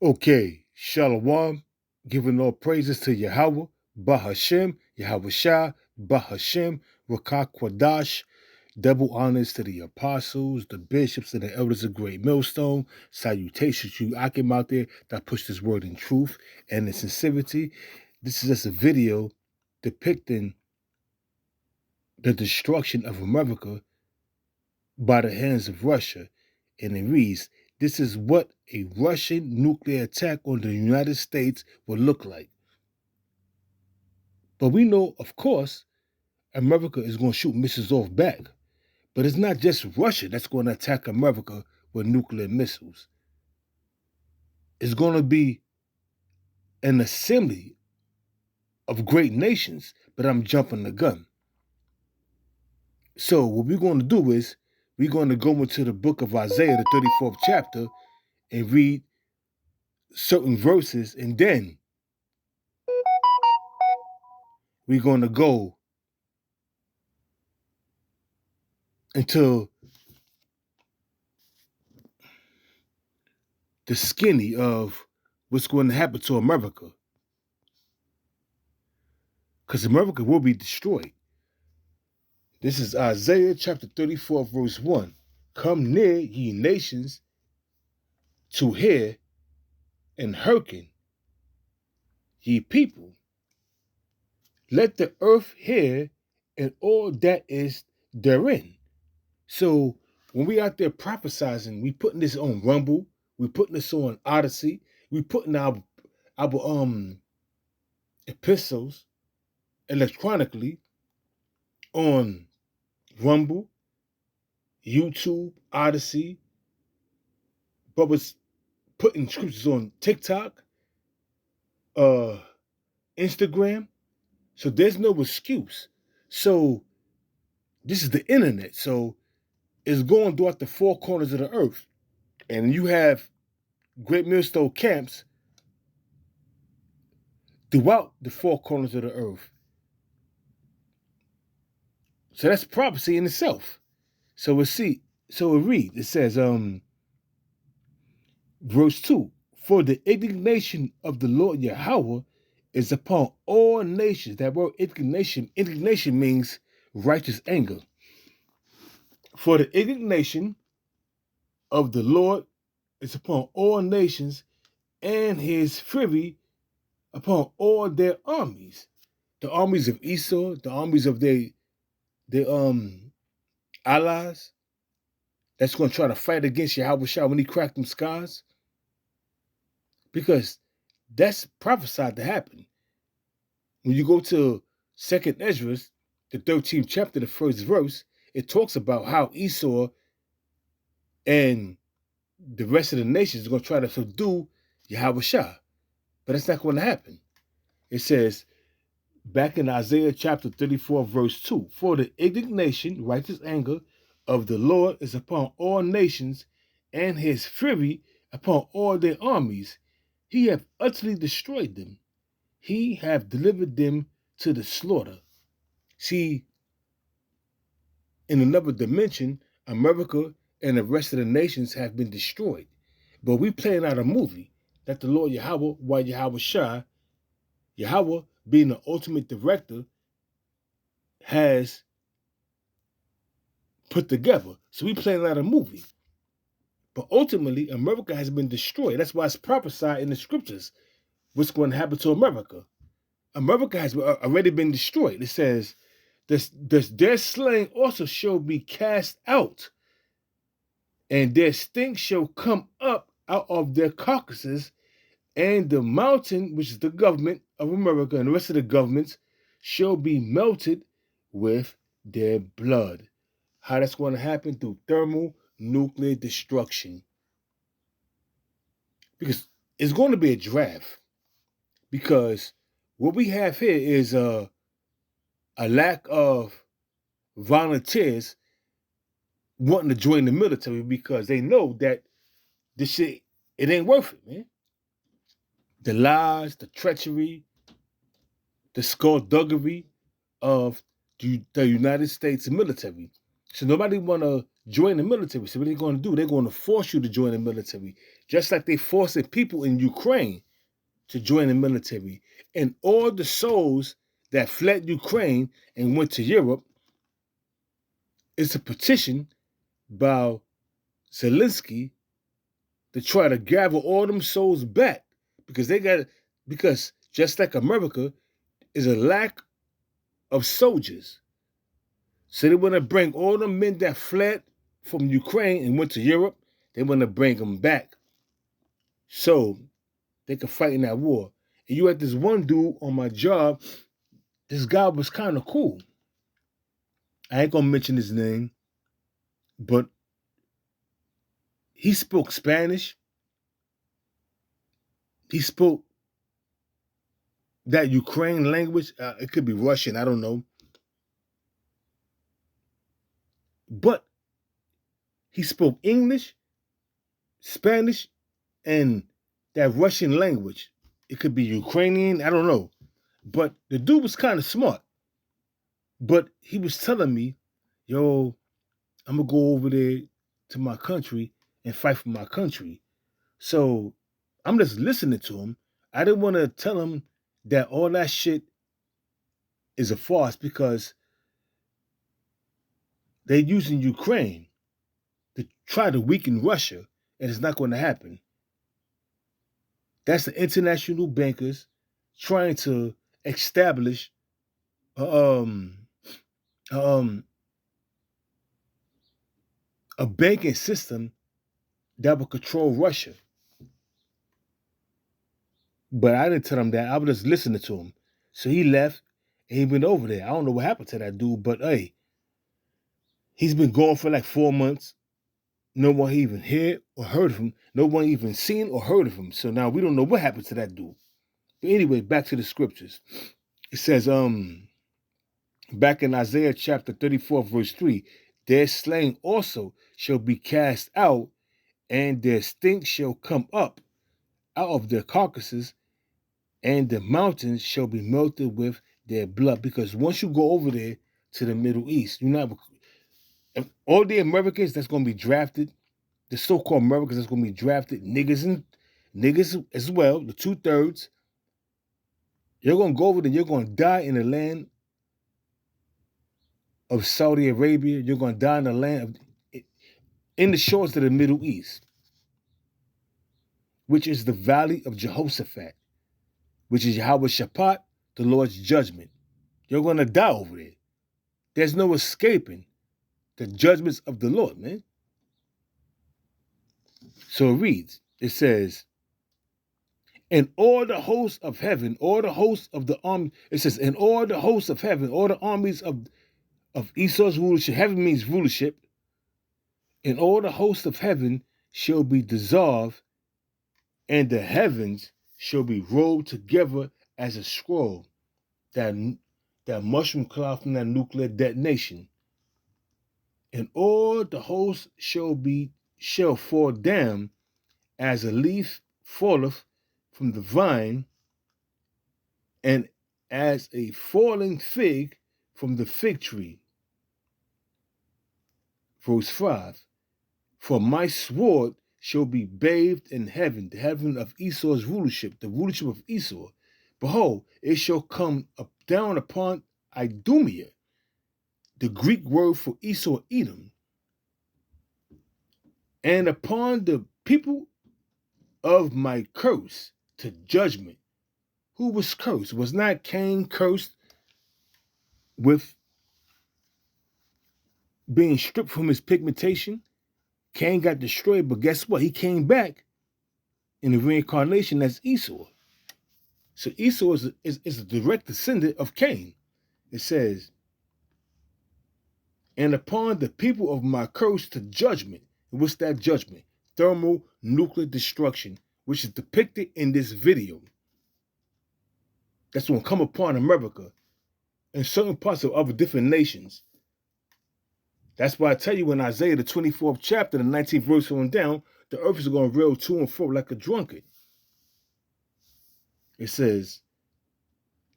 Okay, Shalom, giving all praises to Yahweh, Bahashem, Yahweh Shah, Bahashem, Rakah Kwadash, double honors to the apostles, the bishops, and the elders of Great Millstone. Salutations to you, Akim out there that push this word in truth and in sincerity. This is just a video depicting the destruction of America by the hands of Russia. And it reads, this is what a Russian nuclear attack on the United States would look like. But we know, of course, America is going to shoot missiles off back. But it's not just Russia that's going to attack America with nuclear missiles. It's going to be an assembly of great nations, but I'm jumping the gun. So what we're going to do is we're going to go into the book of Isaiah, the 34th chapter, and read certain verses, and then we're going to go into the skinny of what's going to happen to America. Because America will be destroyed. This is Isaiah chapter 34, verse 1. Come near, ye nations, to hear, and hearken, ye people. Let the earth hear, and all that is therein. So when we out there prophesizing, we putting this on Rumble, we putting this on Odyssey, we putting our epistles electronically on Rumble, YouTube, Odyssey, but was putting scriptures on TikTok, Instagram. So there's no excuse. So this is the internet. So it's going throughout the four corners of the earth. And you have Great Millstone camps throughout the four corners of the earth. So that's prophecy in itself. So it reads, it says, verse 2, for the indignation of the Lord Yahweh is upon all nations. That word indignation means righteous anger. For the indignation of the Lord is upon all nations, and his fury upon all their armies. The armies of Esau, the armies of their allies, that's going to try to fight against Yahweh Shah when he cracked them skies. Because that's prophesied to happen. When you go to 2nd Ezra, the 13th chapter, the first verse, it talks about how Esau and the rest of the nations are going to try to subdue Yahweh Shah. But that's not going to happen. It says, back in Isaiah chapter 34, verse 2, for the indignation, righteous anger of the Lord is upon all nations, and his fury upon all their armies. He hath utterly destroyed them. He hath delivered them to the slaughter. See, in another dimension, America and the rest of the nations have been destroyed. But we playing out a movie that the Lord Yahweh, while Yahweh Shah, Yahweh being the ultimate director, has put together. So we playing out a movie. But ultimately, America has been destroyed. That's why it's prophesied in the scriptures what's going to happen to America. America has already been destroyed. It says, their slain also shall be cast out, and their stink shall come up out of their carcasses, and the mountain, which is the government of America and the rest of the governments, shall be melted with their blood. How that's going to happen? Through thermonuclear destruction. Because it's going to be a draft. Because what we have here is a lack of volunteers wanting to join the military because they know that this shit, it ain't worth it, man. The lies, the treachery, the skullduggery of the United States military. So nobody want to join the military. So what they're going to do? They're going to force you to join the military, just like they forcing people in Ukraine to join the military. And all the souls that fled Ukraine and went to Europe, it's a petition by Zelensky to try to gather all them souls back, because just like America is a lack of soldiers. So they want to bring all the men that fled from Ukraine and went to Europe, they want to bring them back so they can fight in that war. And you had this one dude on my job, this guy was kind of cool. I ain't gonna mention his name, but he spoke Spanish. He spoke that Ukraine language. It could be Russian, I don't know. But he spoke English, Spanish, and that Russian language. It could be Ukrainian, I don't know. But the dude was kind of smart. But he was telling me, yo, I'm going to go over there to my country and fight for my country. So I'm just listening to him. I didn't want to tell him that all that shit is a farce, because they're using Ukraine to try to weaken Russia, and it's not going to happen. That's the international bankers trying to establish a banking system that will control Russia. But I didn't tell him that. I was just listening to him. So he left and he went over there. I don't know what happened to that dude, but hey, he's been gone for like 4 months. No one even heard or heard of him. No one even seen or heard of him. So now we don't know what happened to that dude. But anyway, back to the scriptures. It says, back in Isaiah chapter 34, verse 3, their slain also shall be cast out, and their stink shall come up out of their carcasses, and the mountains shall be melted with their blood. Because once you go over there to the Middle East, you're not, all the Americans that's going to be drafted, the so-called Americans that's going to be drafted, niggas as well, the 2/3, you're going to go over there, you're going to die in the land of Saudi Arabia, you're going to die in the land of, in the shores of the Middle East, which is the valley of Jehoshaphat, which is Yahweh Shaphat, the Lord's judgment. You're going to die over there. There's no escaping the judgments of the Lord, man. So it reads, it says, and all the hosts of heaven, all the hosts of the army, it says, and all the hosts of heaven, all the armies of Esau's rulership, heaven means rulership, and all the hosts of heaven shall be dissolved, and the heavens shall be rolled together as a scroll, that mushroom cloud from that nuclear detonation. And all the hosts shall fall down as a leaf falleth from the vine, and as a falling fig from the fig tree. Verse 5, for my sword shall be bathed in heaven, the heaven of Esau's rulership, the rulership of Esau. Behold, it shall come up down upon Idumea, the Greek word for Esau, Edom, and upon the people of my curse to judgment. Who was cursed? Was not Cain cursed with being stripped from his pigmentation? Cain got destroyed, but guess what? He came back in the reincarnation as Esau. So Esau is a direct descendant of Cain. It says, and upon the people of my curse to judgment. And what's that judgment? Thermonuclear destruction, which is depicted in this video. That's going to come upon America and certain parts of other different nations. That's why I tell you in Isaiah, the 24th chapter, the 19th verse on down, the earth is going to roll to and fro like a drunkard. It says,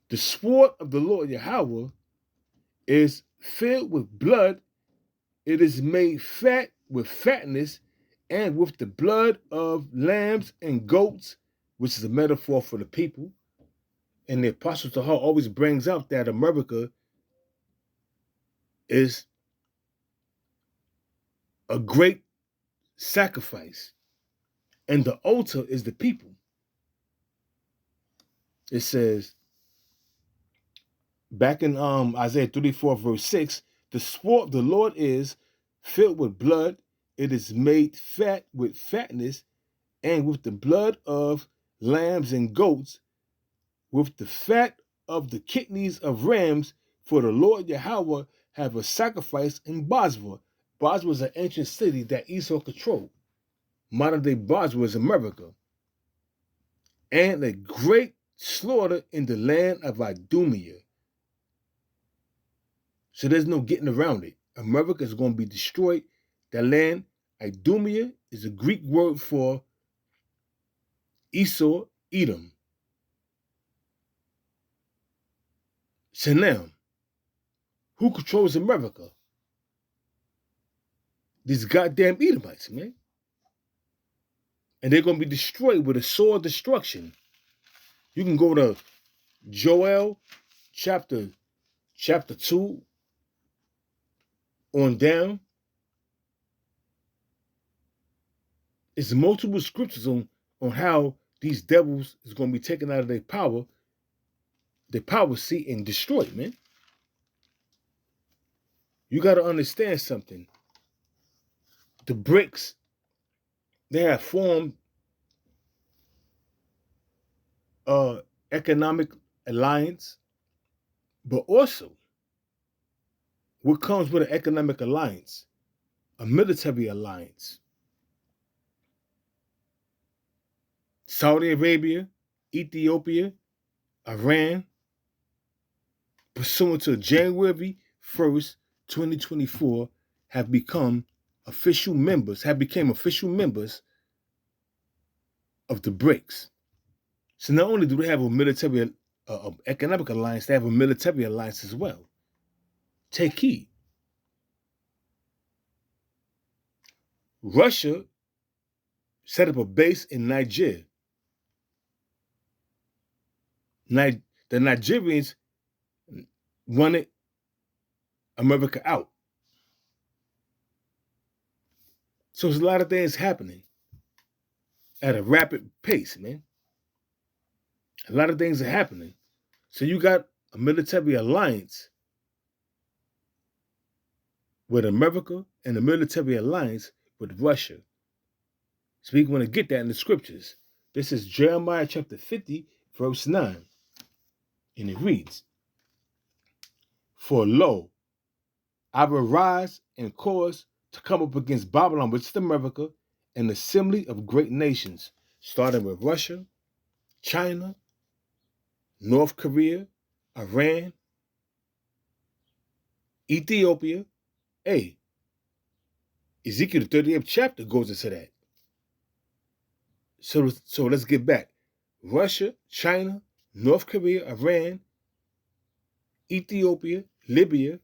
the sword of the Lord Yahweh is filled with blood It is made fat with fatness and with the blood of lambs and goats, which is a metaphor for the people. And the Apostle to her always brings out that America is a great sacrifice, and the altar is the people. It says back in Isaiah 34, verse 6, the sport of the Lord is filled with blood, it is made fat with fatness, and with the blood of lambs and goats, with the fat of the kidneys of rams, for the Lord Yahweh have a sacrifice in Bosra. Bosra was an ancient city that Esau controlled. Modern day Bosra is America. And a great slaughter in the land of Idumea. So there's no getting around it. America is going to be destroyed. That land, Idumea, is a Greek word for Esau, Edom. So now, who controls America? These goddamn Edomites, man. And they're going to be destroyed with a sword of destruction. You can go to Joel chapter 2 on down. It's multiple scriptures on how these devils is going to be taken out of their power seat and destroyed, man. You got to understand something. The BRICS, they have formed economic alliance, but also what comes with an economic alliance? A military alliance. Saudi Arabia, Ethiopia, Iran, pursuant to January 1st, 2024, became official members of the BRICS. So not only do they have a military, economic alliance, they have a military alliance as well. Take heed. Russia set up a base in Niger. The Nigerians wanted America out. So there's a lot of things happening at a rapid pace, man. A lot of things are happening. So you got a military alliance with America and a military alliance with Russia. So we want to get that in the scriptures. This is Jeremiah chapter 50, verse 9. And it reads, "For lo, I will rise and cause to come up against Babylon, which is America, an assembly of great nations, starting with Russia, China, North Korea, Iran, Ethiopia." Hey, Ezekiel, the 38th chapter goes into that. So let's get back. Russia, China, North Korea, Iran, Ethiopia, Libya,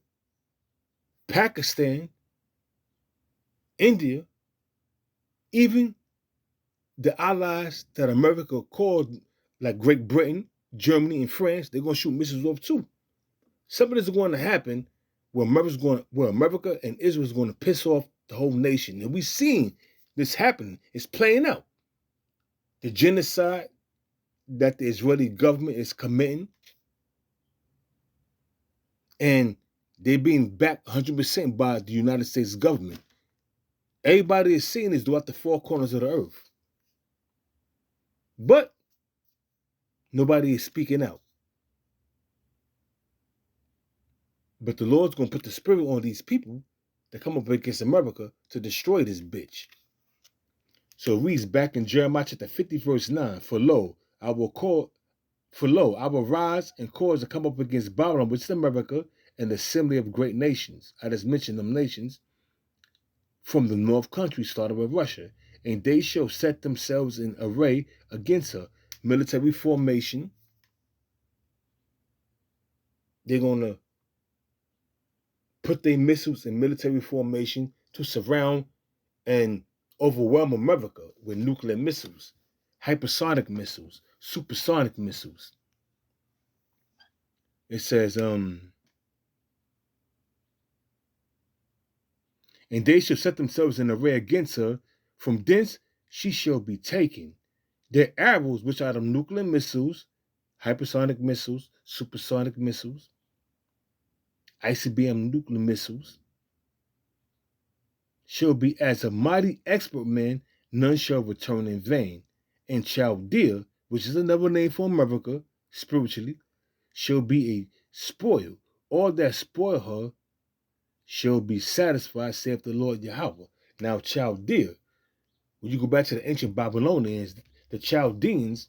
Pakistan, India, even the allies that America called, like Great Britain, Germany, and France, they're going to shoot missiles off too. Something is going to happen where America and Israel is going to piss off the whole nation. And we've seen this happen. It's playing out. The genocide that the Israeli government is committing, and they're being backed 100% by the United States government. Everybody is seeing this throughout the four corners of the earth. But nobody is speaking out. But the Lord's going to put the spirit on these people that come up against America to destroy this bitch. So it reads back in Jeremiah chapter 50, verse 9, For lo, I will rise and cause to come up against Babylon, which is America, an assembly of great nations. I just mentioned them nations from the north country, started with Russia, and they shall set themselves in array against her. Military formation. They're going to put their missiles in military formation to surround and overwhelm America with nuclear missiles, hypersonic missiles, supersonic missiles. It says, and they shall set themselves in array against her. From thence she shall be taken. Their arrows, which are the nuclear missiles, hypersonic missiles, supersonic missiles, ICBM nuclear missiles, shall be as a mighty expert man, none shall return in vain. And Chaldea, which is another name for America, spiritually, shall be a spoil. All that spoil her shall be satisfied, saith the Lord Yahweh. Now, Chaldea, when you go back to the ancient Babylonians, the Chaldeans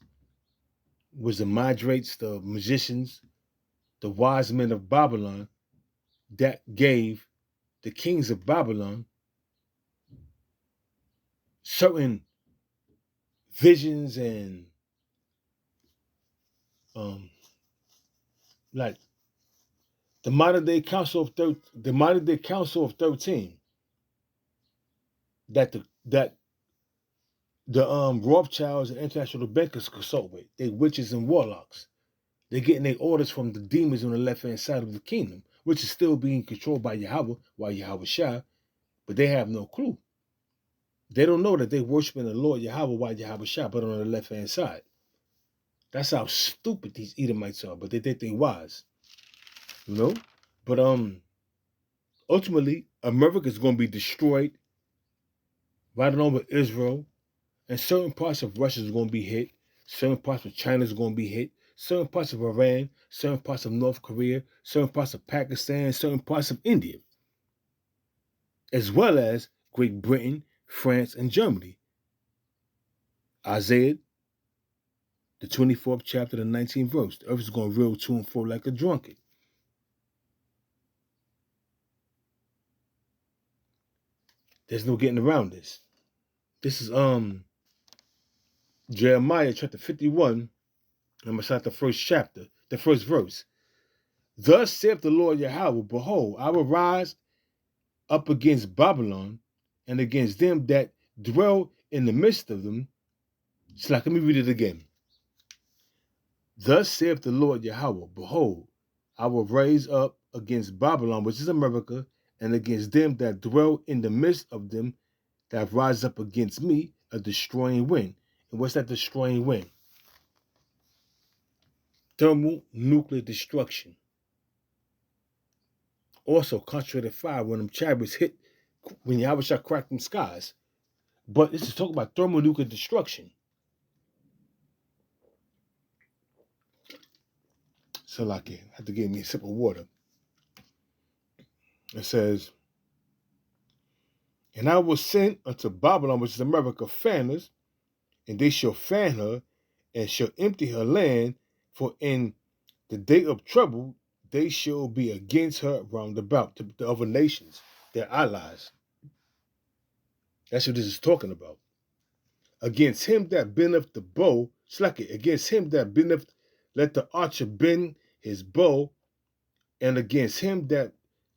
was the Madrates, the magicians, the wise men of Babylon that gave the kings of Babylon certain visions and like the modern day council of 13 that the Rothschilds and international bankers consult with. They witches and warlocks. They're getting their orders from the demons on the left-hand side of the kingdom, which is still being controlled by Yahweh, Yahweh Shah, but they have no clue. They don't know that they're worshiping the Lord Yahweh, Yahweh Shah, but on the left-hand side. That's how stupid these Edomites are, but they think they're wise. You know? But ultimately, America is going to be destroyed right along with Israel, and certain parts of Russia is going to be hit, certain parts of China is going to be hit, certain parts of Iran, certain parts of North Korea, certain parts of Pakistan, certain parts of India, as well as Great Britain, France, and Germany. Isaiah, the 24th chapter, the 19th verse. The earth is going to reel to and fro like a drunkard. There's no getting around this. This is Jeremiah chapter 51. I'm going to start the first chapter, the first verse. Thus saith the Lord Yahweh, behold, I will rise up against Babylon and against them that dwell in the midst of them. It's like, let me read it again. Thus saith the Lord Yahweh, behold, I will raise up against Babylon, which is America, and against them that dwell in the midst of them that rise up against me, a destroying wind. And what's that destroying wind? Thermonuclear destruction. Also, concentrated fire when them chariots hit, when Yahweh shall crack them skies. But this is talking about thermonuclear destruction. So like I have to give me a sip of water. It says, and I will send unto Babylon, which is America, fanners, and they shall fan her, and shall empty her land, for in the day of trouble they shall be against her round about, to the other nations, their allies. That's what this is talking about. Against him that bendeth the bow, slack it, against him that bendeth, let the archer bend his bow, and against him that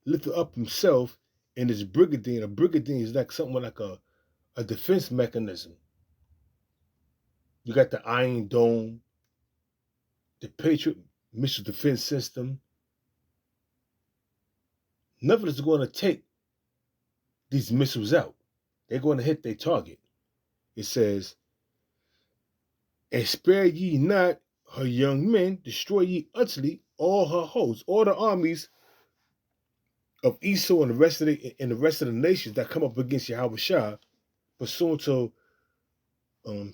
lifteth up himself in his brigandine. A brigandine is like something like a defense mechanism. You got the Iron Dome, the Patriot Missile Defense System. Nothing is going to take these missiles out. They're going to hit their target. It says, and spare ye not her young men, destroy ye utterly all her hosts, all the armies of Esau and the rest of the nations that come up against Yahweh Shah, pursuant to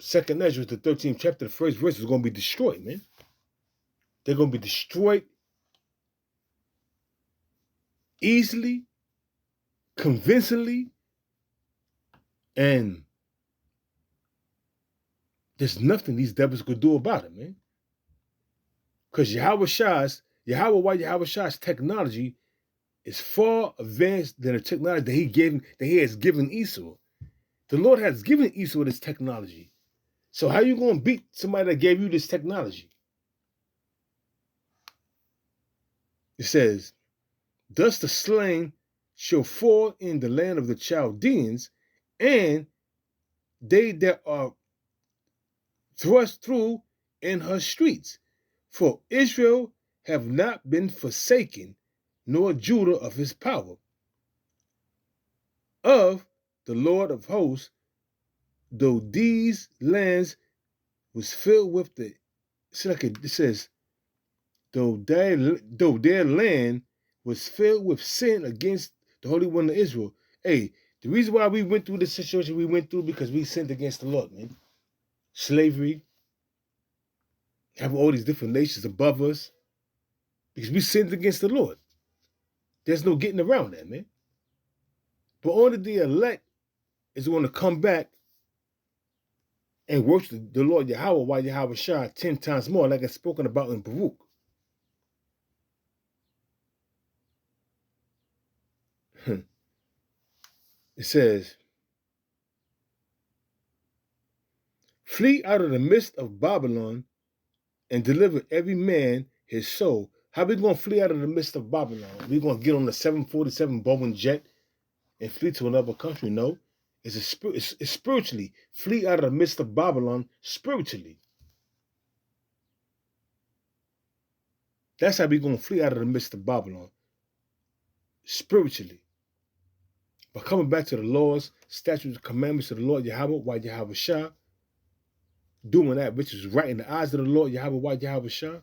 Second Ezra, the 13th chapter, the first verse is going to be destroyed, man. They're going to be destroyed easily, convincingly, and there's nothing these devils could do about it, man. Because Yahweh Shah's technology is far advanced than the technology that he has given Esau. The Lord has given Esau this technology. So how are you going to beat somebody that gave you this technology? It says, thus the slain shall fall in the land of the Chaldeans, and they that are thrust through in her streets. For Israel have not been forsaken, nor Judah of his power. Of the Lord of hosts, though these lands was filled with the, it says, though their land was filled with sin against the Holy One of Israel. Hey, the reason why we went through the situation we went through because we sinned against the Lord, man. Slavery, have all these different nations above us, because we sinned against the Lord. There's no getting around that, man. But only the elect is going to come back and worship the Lord Yahweh while Yahweh Shah 10 times more, like it's spoken about in Baruch. It says, flee out of the midst of Babylon and deliver every man his soul. How we going to flee out of the midst of Babylon? We going to get on the 747 Boeing jet and flee to another country? No. It's spiritually. Flee out of the midst of Babylon spiritually. That's how we going to flee out of the midst of Babylon. Spiritually. But coming back to the laws, statutes, commandments of the Lord Yahweh, why Yahweh Shah, doing that which is right in the eyes of the Lord Yahweh, why Yahweh Shah,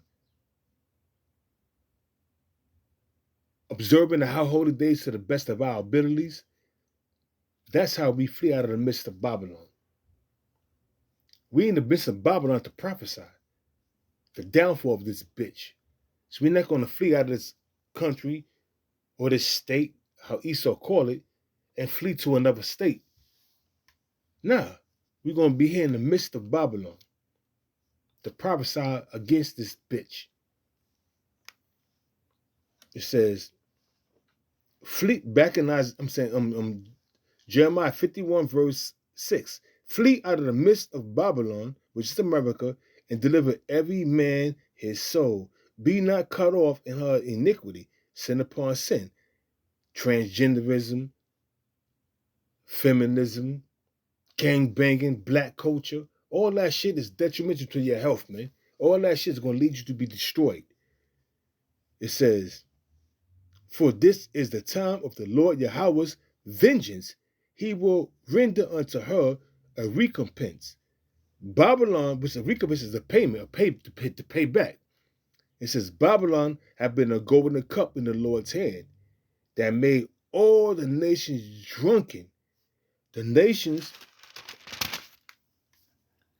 observing the high holy days to the best of our abilities. That's how we flee out of the midst of Babylon. We in the midst of Babylon to prophesy the downfall of this bitch. So we're not going to flee out of this country or this state, how Esau call it, and flee to another state. Nah, we're going to be here in the midst of Babylon to prophesy against this bitch. It says, flee back in Jeremiah 51 verse 6. Flee out of the midst of Babylon, which is America, and deliver every man his soul. Be not cut off in her iniquity, sin upon sin. Transgenderism, feminism, gang banging, black culture, all that shit is detrimental to your health, man. All that shit is going to lead you to be destroyed. It says, for this is the time of the Lord Yahweh's vengeance. He will render unto her a recompense. Babylon, which a recompense is a payment, to pay back. It says, Babylon have been a golden cup in the Lord's hand that made all the nations drunken. The nations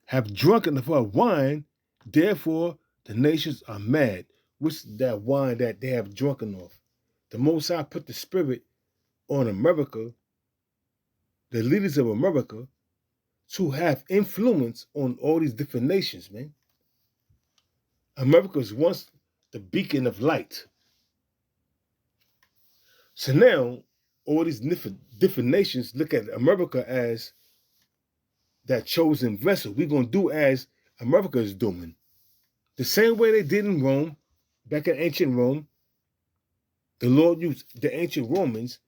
have drunken of her wine, therefore the nations are mad. Which is that wine that they have drunken of? The Most High put the spirit on America, the leaders of America, to have influence on all these different nations, man. America was once the beacon of light. So now, all these different nations look at America as that chosen vessel. We're going to do as America is doing. The same way they did in Rome, back in ancient Rome, the Lord used the ancient Romans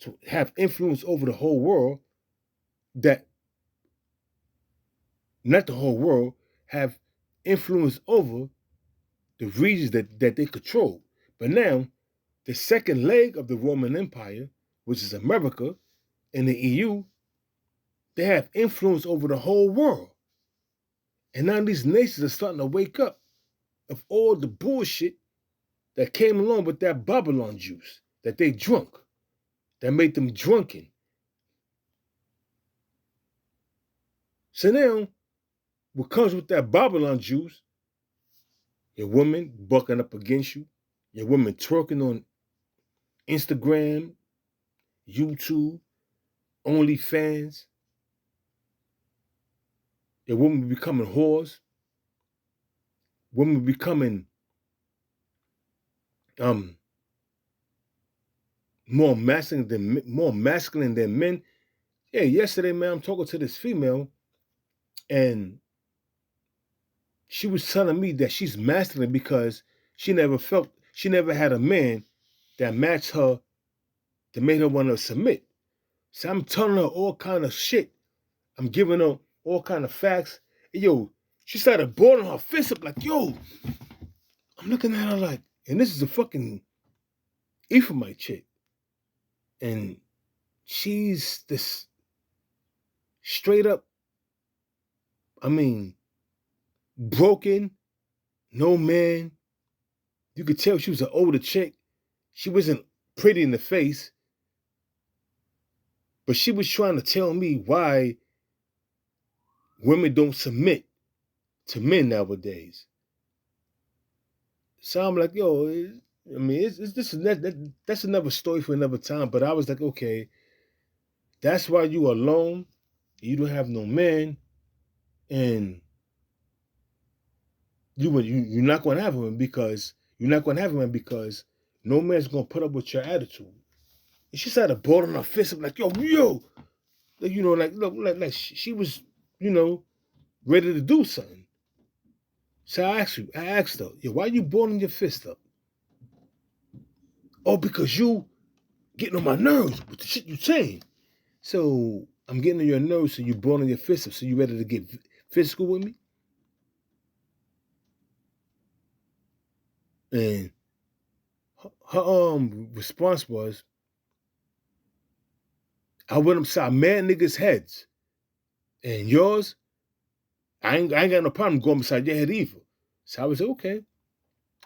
to have influence over the whole world, that, not the whole world, have influence over the regions that they control. But now, the second leg of the Roman Empire, which is America and the EU, they have influence over the whole world. And now these nations are starting to wake up of all the bullshit that came along with that Babylon juice that they drunk, that made them drunken. So now, what comes with that Babylon juice, your woman bucking up against you, your woman twerking on Instagram, YouTube, OnlyFans, your woman becoming whores, women becoming more masculine than men. Yeah, yesterday, man, I'm talking to this female, and she was telling me that she's masculine because she never had a man that matched her that made her want to submit. So I'm telling her all kind of shit. I'm giving her all kind of facts. And yo, she started balling her fist up like, yo, I'm looking at her like, and this is a fucking Ephraimite chick. And she's this straight up, I mean, broken, no man. You could tell she was an older chick. She wasn't pretty in the face. But she was trying to tell me why women don't submit to men nowadays. So I'm like, yo, I mean, that's another story for another time. But I was like, okay, that's why you alone. You don't have no man, and you're not going to have him because no man's going to put up with your attitude. And she started balling her fist up like, yo, like, you know, like she was, you know, ready to do something. So I asked her, yo, why you balling your fist up? Oh, because you getting on my nerves with the shit you saying. So I'm getting on your nerves, so you balling your fist up. So you ready to get physical with me? And her response was, I went upside mad niggas' heads. And yours, I ain't got no problem going beside your head either. So I was like,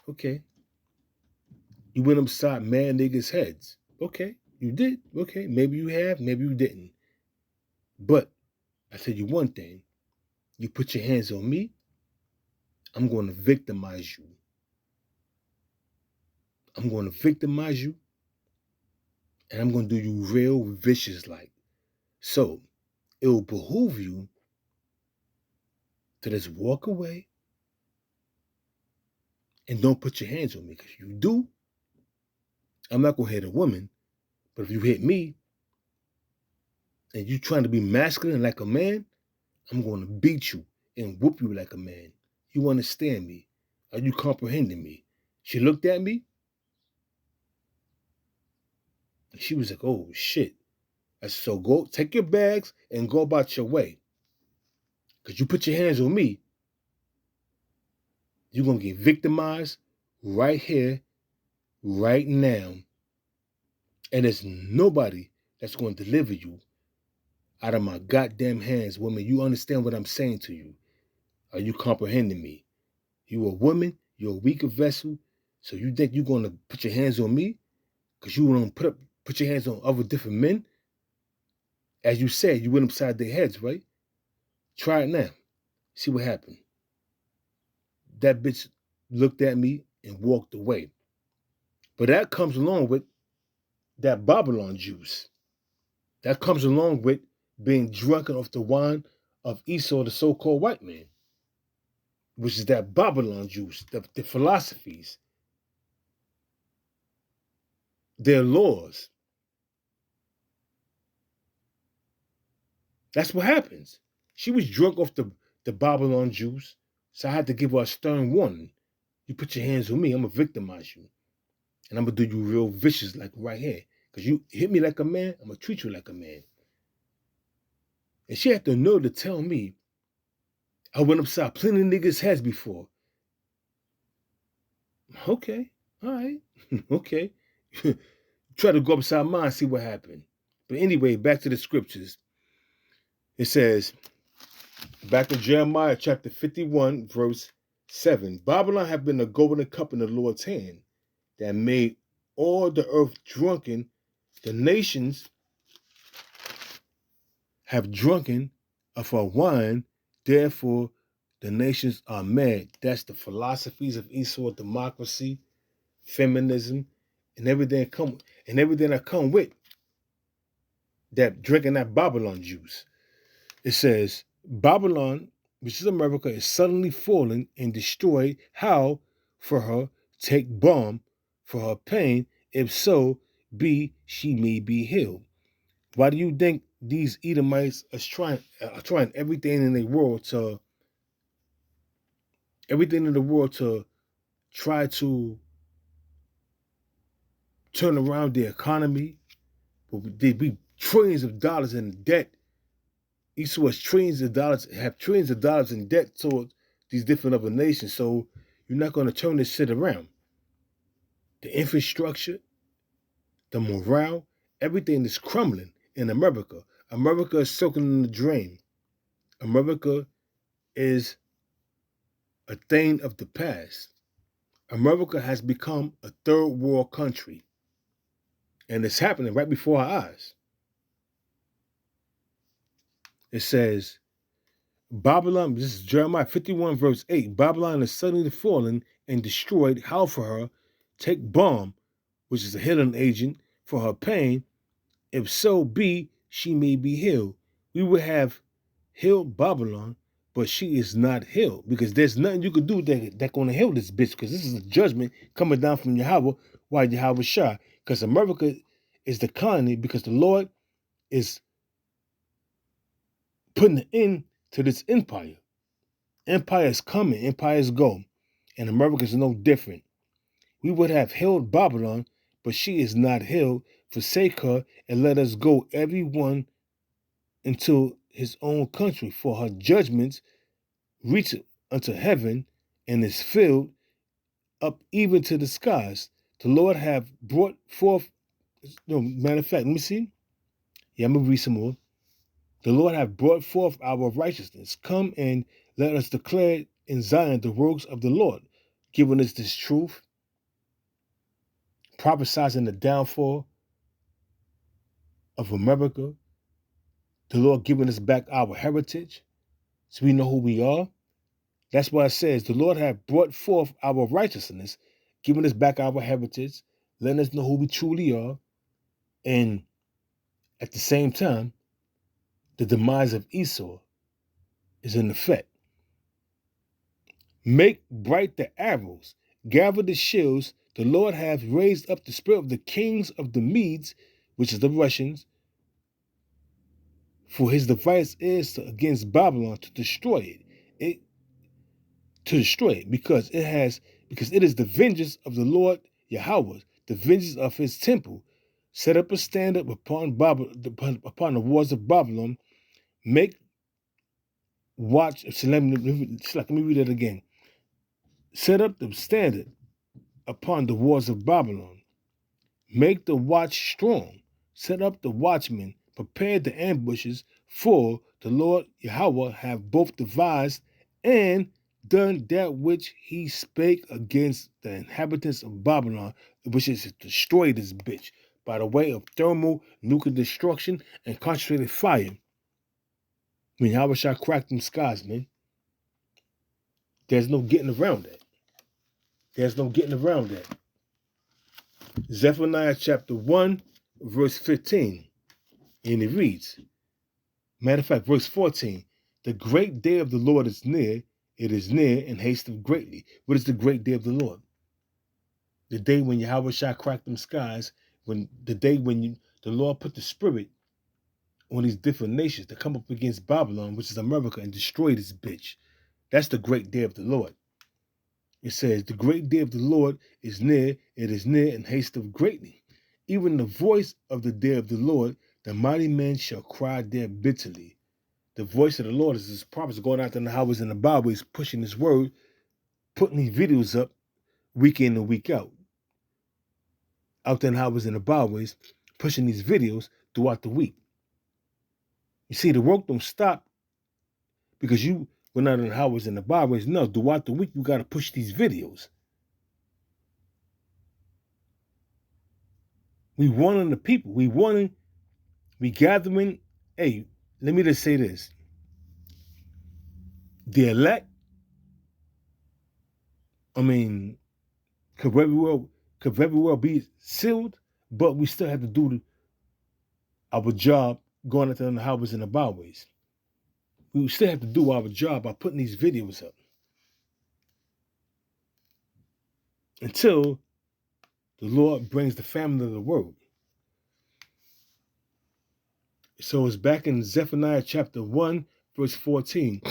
okay. You went upside mad niggas' heads. Okay, you did. Okay, maybe you have, maybe you didn't. But I tell you one thing. You put your hands on me, I'm going to victimize you. I'm going to victimize you, and I'm going to do you real vicious like. So it will behoove you to just walk away and don't put your hands on me. Because you do, I'm not going to hit a woman. But if you hit me and you trying to be masculine like a man, I'm going to beat you and whoop you like a man. You understand me? Are you comprehending me? She looked at me and she was like, oh shit. I said, so go take your bags and go about your way. Because you put your hands on me, you're going to get victimized right here, right now. And there's nobody that's going to deliver you out of my goddamn hands, woman. You understand what I'm saying to you? Are you comprehending me? You a woman, you're a weaker vessel, so you think you're going to put your hands on me? Because you want to put your hands on other different men? As you said, you went upside their heads, right? Try it now. See what happened. That bitch looked at me and walked away. But that comes along with that Babylon juice. That comes along with being drunken off the wine of Esau, the so-called white man, which is that Babylon juice, the philosophies, their laws. That's what happens. She was drunk off the Babylon juice, so I had to give her a stern warning. You put your hands on me, I'm going to victimize you. And I'm going to do you real vicious like right here. Because you hit me like a man, I'm going to treat you like a man. And she had the nerve to tell me I went upside plenty of niggas' heads before. Okay, all right, okay. Try to go upside mine, see what happened. But anyway, back to the scriptures. It says, back in Jeremiah chapter 51, verse 7, Babylon had been a golden cup in the Lord's hand that made all the earth drunken. The nations have drunken of her wine, therefore the nations are mad. That's the philosophies of Esau, democracy, feminism, and everything that come with that drinking that Babylon juice. It says, Babylon, which is America, is suddenly falling and destroyed. How? For her take balm for her pain, if so be she may be healed. Why do you think these Edomites are trying everything in the world to try to turn around the economy, but they'd be trillions of dollars in debt. Esau has trillions of dollars in debt towards these different other nations. So you're not going to turn this shit around. The infrastructure, the morale, everything is crumbling in America. America is soaking in the drain. America is a thing of the past. America has become a third world country. And it's happening right before our eyes. It says, Babylon, this is Jeremiah 51 verse 8, Babylon is suddenly fallen and destroyed. How for her? Take balm, which is a healing agent, for her pain. If so be, she may be healed. We would have healed Babylon, but she is not healed, because there's nothing you could do that's going to heal this bitch, because this is a judgment coming down from Yahweh, while Yahweh Shah, because America is declining, because the Lord is putting an end to this empire. Empire is coming, empires go, and America is no different. We would have healed Babylon, but she is not healed. Forsake her and let us go, everyone into his own country, for her judgments reach unto heaven and is filled up even to the skies. The Lord have brought forth, no, matter of fact, let me see. Yeah, I'm going to read some more. The Lord have brought forth our righteousness. Come and let us declare in Zion the works of the Lord, giving us this truth, prophesizing the downfall of America. The Lord giving us back our heritage, so we know who we are. That's why it says, the Lord have brought forth our righteousness, giving us back our heritage, letting us know who we truly are. And at the same time, the demise of Esau is in effect. Make bright the arrows, gather the shields. The Lord hath raised up the spirit of the kings of the Medes, which is the Russians, for his device is against Babylon to destroy it. Because it is the vengeance of the Lord Yahweh, the vengeance of his temple. Set up a standard upon the walls of Babylon. Make watch. So let me read it again. Set up the standard upon the walls of Babylon. Make the watch strong. Set up the watchmen. Prepare the ambushes. For the Lord Yahweh have both devised and done that which he spake against the inhabitants of Babylon, which is to destroy this bitch by the way of thermal nuclear destruction and concentrated fire. When Yahweh shall crack them skies, man. There's no getting around that. There's no getting around that. Zephaniah chapter 1, verse 15. And it reads, matter of fact, verse 14, the great day of the Lord is near. It is near and hasteth greatly. What is the great day of the Lord? The day when Yahweh shall crack them skies, the day when the Lord put the spirit on these different nations to come up against Babylon, which is America, and destroy this bitch. That's the great day of the Lord. It says, the great day of the Lord is near. It is near and hasteth greatly. Even the voice of the day of the Lord, the mighty man shall cry there bitterly. The voice of the Lord is his prophets going out in the highways and the byways, pushing his word, putting these videos up week in and week out. Out there in the highways and the byways, pushing these videos throughout the week. You see, the work don't stop because you went out in the highways and the byways. No, throughout the week, you got to push these videos. We warning the people. We gathering. Hey, let me just say this. The elect, I mean, could very well be sealed, but we still have to do our job going out there in the highways and the byways. We still have to do our job by putting these videos up until the Lord brings the family of the world. So it's back in Zephaniah chapter 1, verse 14.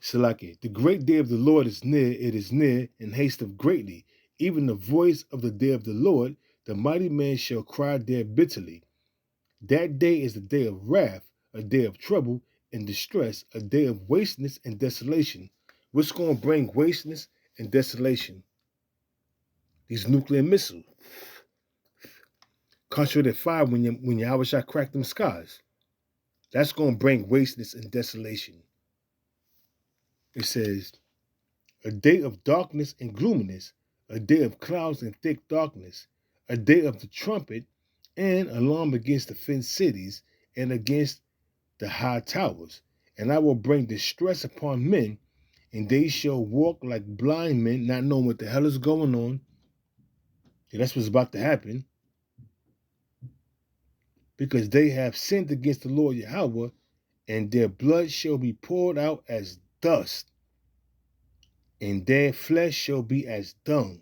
Salaki, the great day of the Lord is near, it is near, and hasteth greatly. Even the voice of the day of the Lord, the mighty man shall cry there bitterly. That day is the day of wrath, a day of trouble and distress, a day of wasteness and desolation. What's going to bring wasteness and desolation? These nuclear missiles. Concentrated fire when Yahushua cracked them skies. That's going to bring wasteness and desolation. It says, a day of darkness and gloominess, a day of clouds and thick darkness, a day of the trumpet and alarm against the fenced cities and against the high towers. And I will bring distress upon men, and they shall walk like blind men, not knowing what the hell is going on. And that's what's about to happen. Because they have sinned against the Lord Yahweh, and their blood shall be poured out as dust, and their flesh shall be as dung.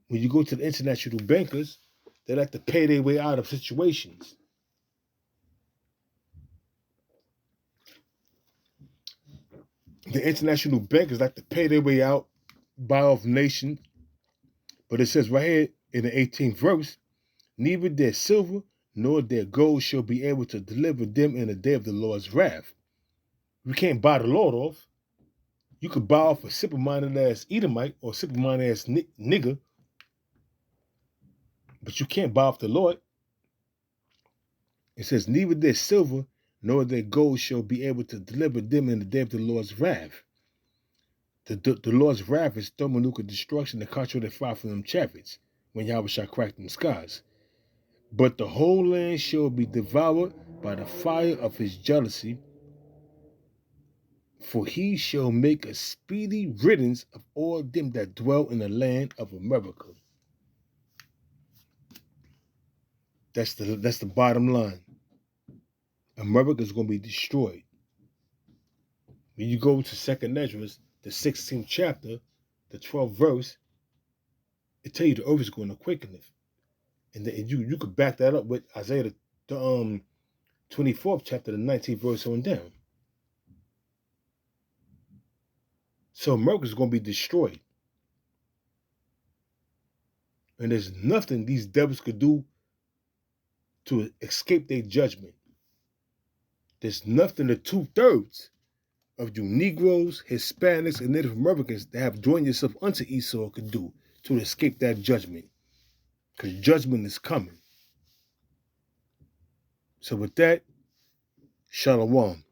When you go to the international bankers, they like to pay their way out of situations. The international bankers like to pay their way out, buy off nations. But it says right here in the 18th verse, neither their silver nor their gold shall be able to deliver them in the day of the Lord's wrath. You can't buy the Lord off. You could buy off a simple-minded ass Edomite or simple-minded ass nigger, but you can't buy off the Lord. It says, neither their silver nor their gold shall be able to deliver them in the day of the Lord's wrath. The Lord's wrath is thermonuclear destruction and concentrated fire from them chariots when Yahweh shall crack them skies. But the whole land shall be devoured by the fire of his jealousy, for he shall make a speedy riddance of all them that dwell in the land of America. That's the bottom line. America is going to be destroyed. When you go to 2nd Ezra, the 16th chapter, the 12th verse, it tells you the earth is going to quicken it. And then you could back that up with Isaiah the 24th chapter, the 19th verse on down. So America is going to be destroyed. And there's nothing these devils could do to escape their judgment. There's nothing the 2/3 of you Negroes, Hispanics, and Native Americans that have joined yourself unto Esau could do to escape that judgment. Because judgment is coming. So with that, Shalom.